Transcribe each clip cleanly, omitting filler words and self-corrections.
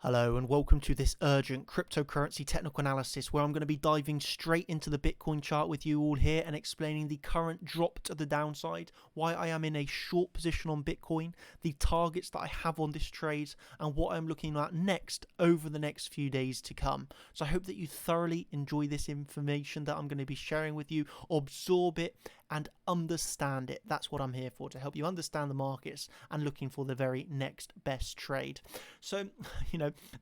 Hello and welcome to this urgent cryptocurrency technical analysis where I'm going to be diving straight into the Bitcoin chart with you all here and explaining the current drop to the downside, why I am in a short position on Bitcoin, the targets that I have on this trade, and what I'm looking at next over the next few days to come. So I hope that you thoroughly enjoy this information that I'm going to be sharing with you, absorb it and understand it. That's what I'm here for, to help you understand the markets and looking for the very next best trade. So,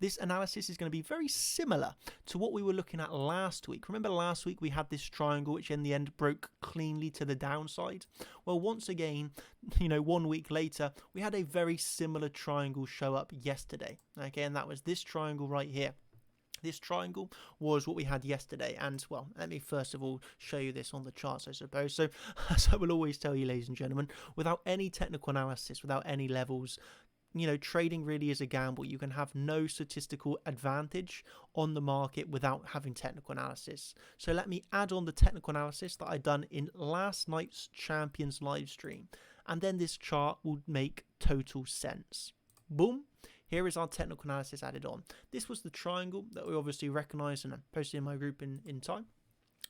this analysis is going to be very similar to what we were looking at last week. Remember last week we had this triangle which in the end broke cleanly to the downside? Well, once again, 1 week later, we had a very similar triangle show up yesterday. Okay, and that was this triangle right here. This triangle was what we had yesterday, and well, let me first of all show you this on the charts, I suppose. So as I will always tell you, ladies and gentlemen, without any technical analysis, without any levels, trading really is a gamble. You can have no statistical advantage on the market without having technical analysis. So let me add on the technical analysis that I done in last night's Champions live stream, and then this chart will make total sense. Boom. Here is our technical analysis added on. This was the triangle that we obviously recognized and posted in my group in time.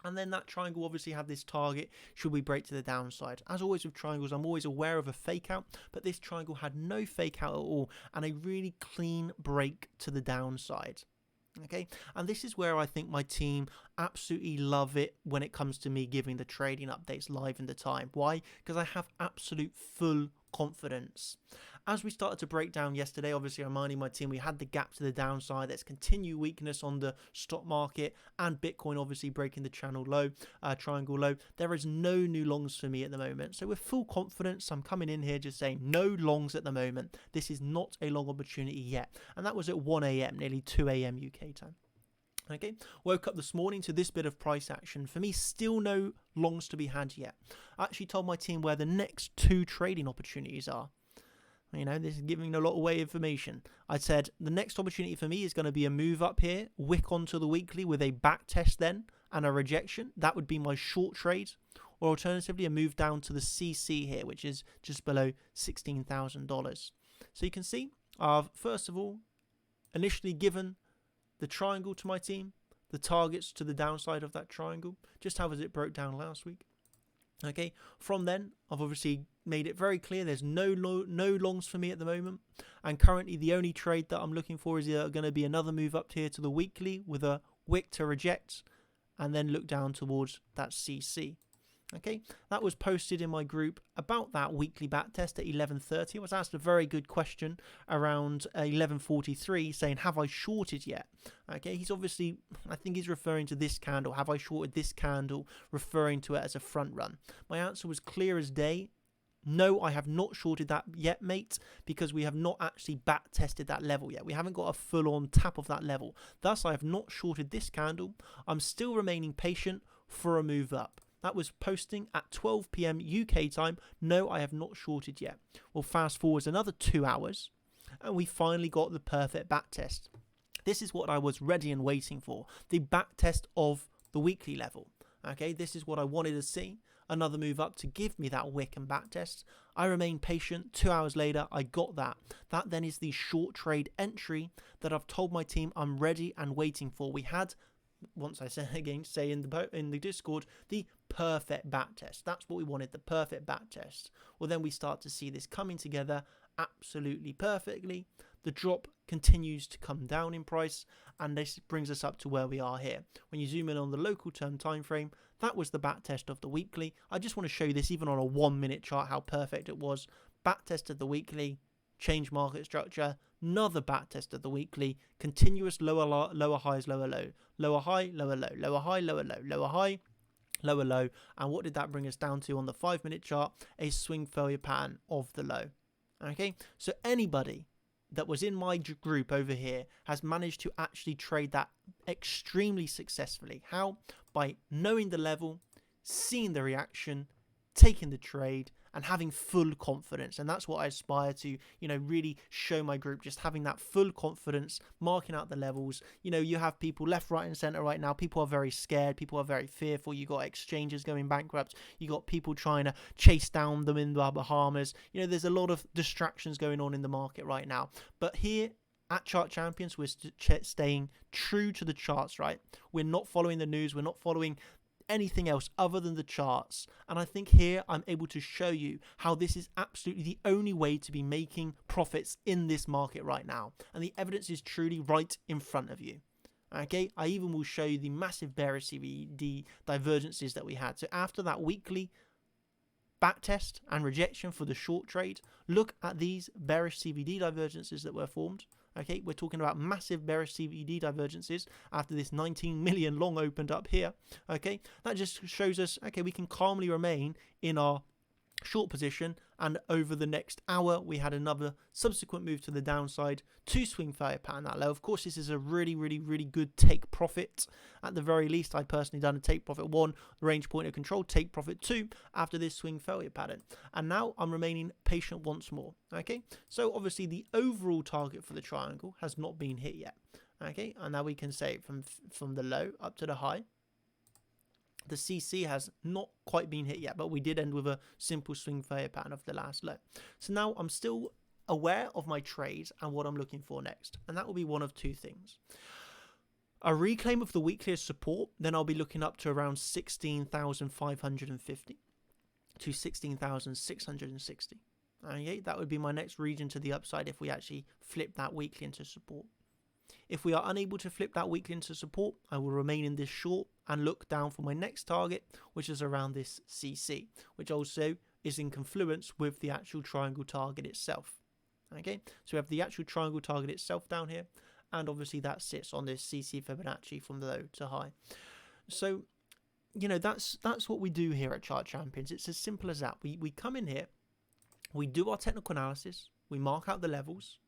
And then that triangle obviously had this target should we break to the downside. As always with triangles, I'm always aware of a fake out, but this triangle had no fake out at all and a really clean break to the downside. Okay, and this is where I think my team absolutely love it when it comes to me giving the trading updates live in the time. Why? Because I have absolute full confidence. As we started to break down yesterday, obviously reminding my team we had the gap to the downside. There's continued weakness on the stock market and Bitcoin obviously breaking the triangle low. There is no new longs for me at the moment. So with full confidence, I'm coming in here just saying no longs at the moment. This is not a long opportunity yet. And that was at 1 a.m, nearly 2 a.m. UK time. Okay, woke up this morning to this bit of price action. For me, still no longs to be had yet. I actually told my team where the next two trading opportunities are. This is giving a lot of away information. I said the next opportunity for me is going to be a move up here, wick onto the weekly with a back test then and a rejection. That would be my short trade. Or alternatively, a move down to the CC here, which is just below $16,000. So you can see I've first of all initially given the triangle to my team, the targets to the downside of that triangle, just how as it broke down last week. Okay, from then I've obviously made it very clear there's no longs for me at the moment, and currently the only trade that I'm looking for is going to be another move up here to the weekly with a wick to reject and then look down towards that CC. Okay, that was posted in my group about that weekly back test at 11:30. I was asked a very good question around 11:43 saying, have I shorted yet? Okay, he's obviously, I think he's referring to this candle. Have I shorted this candle, referring to it as a front run? My answer was clear as day. No, I have not shorted that yet, mate, because we have not actually back tested that level yet. We haven't got a full on tap of that level. Thus, I have not shorted this candle. I'm still remaining patient for a move up. That was posting at 12 p.m. UK time. No, I have not shorted yet. Well, fast forward another 2 hours and we finally got the perfect back test. This is what I was ready and waiting for. The back test of the weekly level. Okay, this is what I wanted to see. Another move up to give me that wick and back test. I remained patient. 2 hours later, I got that. That then is the short trade entry that I've told my team I'm ready and waiting for. We had, once I say again, say in the Discord, the perfect back test. That's what we wanted, the perfect back test. Well, then we start to see this coming together absolutely perfectly. The drop continues to come down in price, and this brings us up to where we are here. When you zoom in on the local term time frame, that was the back test of the weekly. I just want to show you this even on a 1 minute chart, how perfect it was. Back test of the weekly, change market structure, another back test of the weekly, continuous lower highs, lower low, lower high, lower low, lower high, lower low, lower high, lower low. And what did that bring us down to on the 5 minute chart? A swing failure pattern of the low. Okay, so anybody that was in my group over here has managed to actually trade that extremely successfully. How? By knowing the level, seeing the reaction, taking the trade, and having full confidence. And that's what I aspire to, really show my group, just having that full confidence, marking out the levels. You have people left, right, and center right now. People are very scared. People are very fearful. You got exchanges going bankrupt. You got people trying to chase down them in the Bahamas. There's a lot of distractions going on in the market right now. But here, At Chart Champions, we're staying true to the charts, right? We're not following the news. We're not following anything else other than the charts. And I think here I'm able to show you how this is absolutely the only way to be making profits in this market right now. And the evidence is truly right in front of you. Okay, I even will show you the massive bearish CVD divergences that we had. So after that weekly backtest and rejection for the short trade, look at these bearish CVD divergences that were formed. Okay, we're talking about massive bearish CVD divergences after this 19 million long opened up here. Okay, that just shows us, okay, we can calmly remain in our short position, and over the next hour we had another subsequent move to the downside to swing failure pattern that low. Of course, this is a really good take profit. At the very least, I personally done a take profit 1, range point of control, take profit 2 after this swing failure pattern, and now I'm remaining patient once more. Okay, so obviously the overall target for the triangle has not been hit yet. Okay, and now we can say from the low up to the high, the CC has not quite been hit yet, but we did end with a simple swing failure pattern of the last low. So now I'm still aware of my trades and what I'm looking for next, and that will be one of two things. A reclaim of the weekly as support, then I'll be looking up to around 16,550 to 16,660. Okay, that would be my next region to the upside if we actually flip that weekly into support. If we are unable to flip that weekly into support, I will remain in this short and look down for my next target, which is around this CC, which also is in confluence with the actual triangle target itself. Okay, so we have the actual triangle target itself down here, and obviously that sits on this CC Fibonacci from low to high. So, you know, that's what we do here at Chart Champions. It's as simple as that. We come in here, we do our technical analysis, we mark out the levels.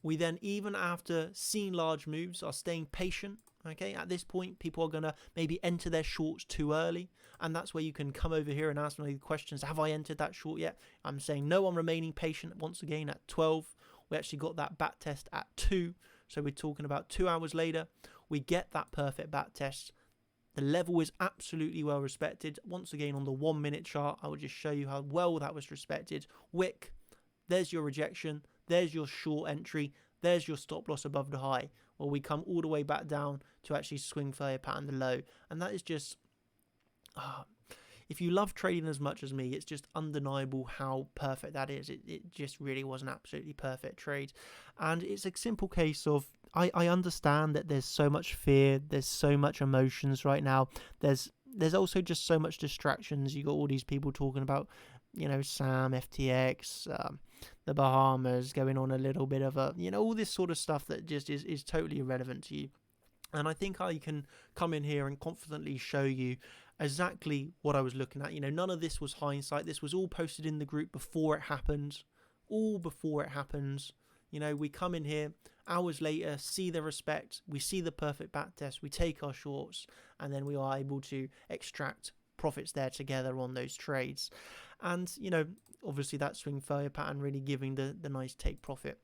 We then, even after seeing large moves, are staying patient. Okay, at this point, people are going to maybe enter their shorts too early. And that's where you can come over here and ask me the questions. Have I entered that short yet? I'm saying no, I'm remaining patient once again at 12. We actually got that back test at 2. So we're talking about 2 hours later. We get that perfect back test. The level is absolutely well respected. Once again, on the 1 minute chart, I will just show you how well that was respected. Wick, there's your rejection. There's your short entry. There's your stop loss above the high. Well, we come all the way back down to actually swing failure pattern the low. And that is just, if you love trading as much as me, it's just undeniable how perfect that is. It just really was an absolutely perfect trade. And it's a simple case of, I understand that there's so much fear. There's so much emotions right now. There's also just so much distractions. You got all these people talking about, you know, Sam, FTX, the Bahamas, going on a little bit of a, you know, all this sort of stuff that just is totally irrelevant to you. And I think I can come in here and confidently show you exactly what I was looking at. You know, none of this was hindsight. This was all posted in the group before it happened. All before it happens. You know, we come in here hours later, see the respect, we see the perfect back test, we take our shorts, and then we are able to extract profits there together on those trades. And, you know, obviously that swing failure pattern really giving the nice take profit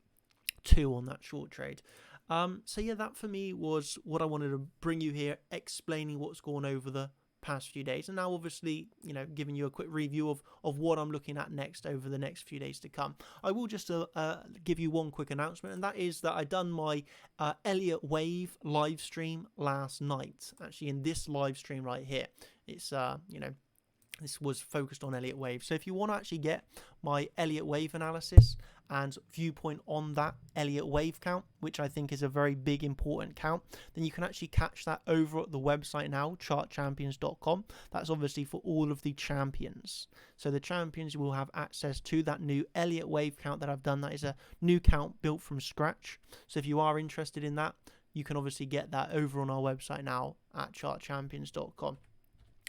2 on that short trade. So yeah, that for me was what I wanted to bring you here, explaining what's gone over the past few days, and now obviously, you know, giving you a quick review of what I'm looking at next over the next few days to come. I will just give you one quick announcement, and that is that I done my Elliott Wave live stream last night. Actually, in this live stream right here, it's you know, this was focused on Elliott Wave. So if you want to actually get my Elliott Wave analysis and viewpoint on that Elliott Wave count, which I think is a very big important count, then you can actually catch that over at the website now, chartchampions.com. That's obviously for all of the champions. So the champions will have access to that new Elliott Wave count that I've done. That is a new count built from scratch. So if you are interested in that, you can obviously get that over on our website now at chartchampions.com.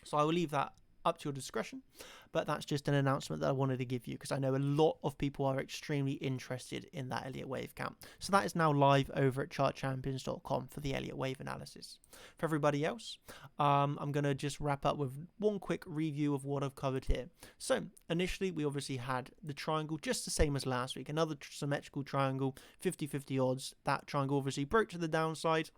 So I will leave that up to your discretion, but that's just an announcement that I wanted to give you because I know a lot of people are extremely interested in that Elliott Wave count. So that is now live over at chartchampions.com for the Elliott Wave analysis. For everybody else, I'm going to just wrap up with one quick review of what I've covered here. So initially, we obviously had the triangle just the same as last week, another symmetrical triangle, 50-50 odds. That triangle obviously broke to the downside.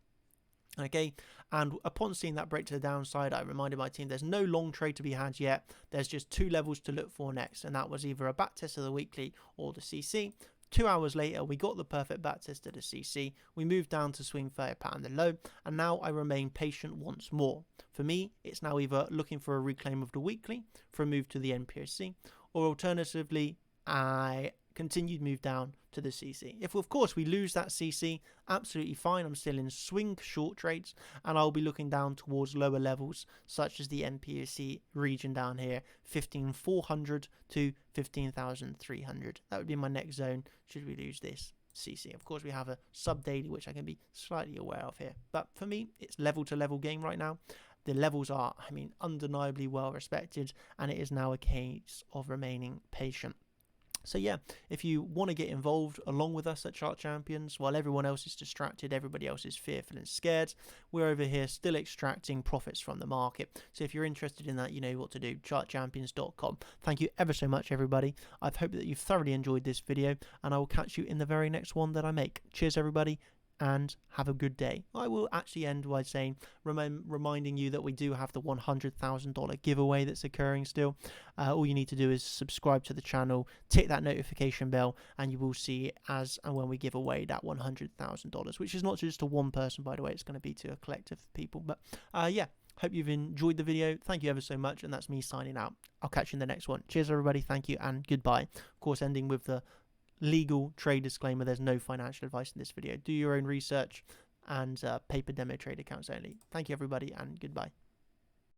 Okay, and upon seeing that break to the downside, I reminded my team there's no long trade to be had yet. There's just 2 levels to look for next, and that was either a back test of the weekly or the CC. 2 hours later, we got the perfect backtest at the CC. We moved down to swing 30 pattern the low, and now I remain patient once more. For me, it's now either looking for a reclaim of the weekly for a move to the NPOC, or alternatively, I continued move down to the CC. If of course we lose that CC, absolutely fine. I'm still in swing short trades, and I'll be looking down towards lower levels such as the NPOC region down here, 15,400 to 15,300. That would be my next zone should we lose this CC. Of course, we have a sub daily which I can be slightly aware of here, but for me it's level to level game right now. The levels are, I mean, undeniably well respected, and it is now a case of remaining patient. So yeah, if you want to get involved along with us at Chart Champions, while everyone else is distracted, everybody else is fearful and scared, we're over here still extracting profits from the market. So if you're interested in that, you know what to do, chartchampions.com. Thank you ever so much, everybody. I hope that you've thoroughly enjoyed this video, and I will catch you in the very next one that I make. Cheers, everybody, and have a good day. I will actually end by saying, reminding you that we do have the $100,000 giveaway that's occurring still. All you need to do is subscribe to the channel, tick that notification bell, and you will see as and when we give away that $100,000, which is not just to one person, by the way, it's going to be to a collective of people. But yeah, hope you've enjoyed the video. Thank you ever so much, and that's me signing out. I'll catch you in the next one. Cheers, everybody. Thank you, and goodbye. Of course, ending with the legal trade disclaimer: there's no financial advice in this video. Do your own research, and paper demo trade accounts only. Thank you, everybody, and goodbye.